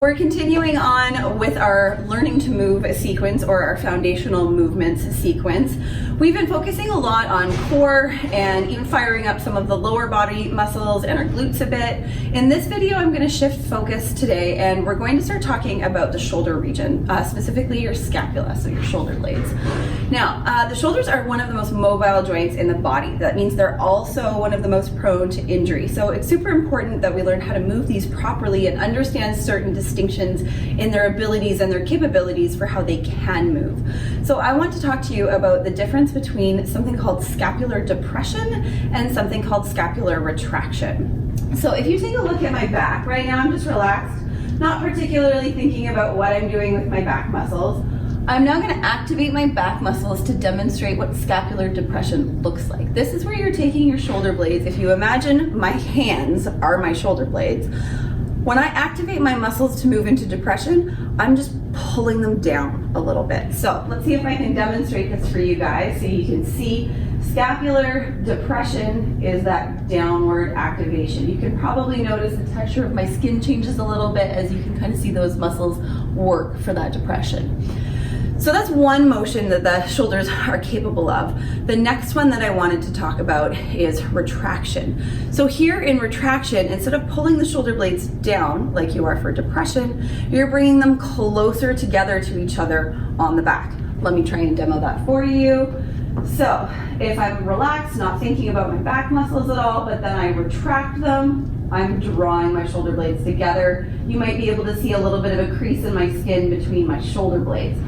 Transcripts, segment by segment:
We're continuing on with our learning to move sequence, or our foundational movements sequence. We've been focusing a lot on core and even firing up some of the lower body muscles and our glutes a bit. In this video, I'm going to shift focus today, and we're going to start talking about the shoulder region, specifically your scapula, so your shoulder blades. Now, the shoulders are one of the most mobile joints in the body. That means they're also one of the most prone to injury. So it's super important that we learn how to move these properly and understand certain distinctions in their abilities and their capabilities for how they can move. So I want to talk to you about the difference between something called scapular depression and something called scapular retraction. So if you take a look at my back, right now I'm just relaxed, not particularly thinking about what I'm doing with my back muscles. I'm now going to activate my back muscles to demonstrate what scapular depression looks like. This is where you're taking your shoulder blades. If you imagine my hands are my shoulder blades, when I activate my muscles to move into depression, I'm just pulling them down a little bit. So let's see if I can demonstrate this for you guys so you can see scapular depression is that downward activation. You can probably notice the texture of my skin changes a little bit as you can kind of see those muscles work for that depression. So that's one motion that the shoulders are capable of. The next one that I wanted to talk about is retraction. So here in retraction, instead of pulling the shoulder blades down like you are for depression, you're bringing them closer together to each other on the back. Let me try and demo that for you. So if I'm relaxed, not thinking about my back muscles at all, but then I retract them, I'm drawing my shoulder blades together. You might be able to see a little bit of a crease in my skin between my shoulder blades.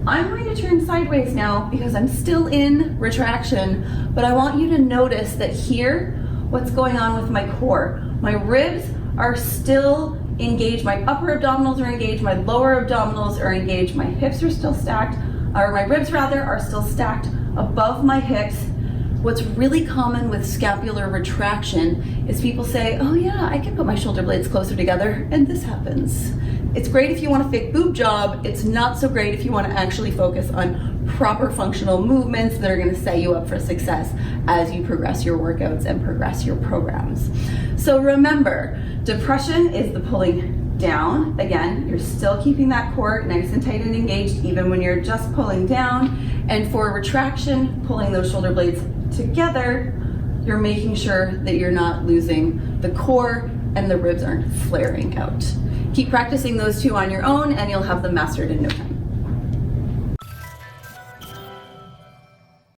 I'm going to turn sideways now because I'm still in retraction, but I want you to notice that here, what's going on with my core. My ribs are still engaged, my upper abdominals are engaged, my lower abdominals are engaged, my hips are still stacked, or my ribs rather, are still stacked above my hips. What's really common with scapular retraction is people say, oh yeah, I can put my shoulder blades closer together, and this happens. It's great if you want a fake boob job. It's not so great if you want to actually focus on proper functional movements that are going to set you up for success as you progress your workouts and progress your programs. So remember, depression is the pulling down. Again, you're still keeping that core nice and tight and engaged even when you're just pulling down. And for retraction, pulling those shoulder blades together, you're making sure that you're not losing the core and the ribs aren't flaring out. Keep practicing those two on your own and you'll have them mastered in no time.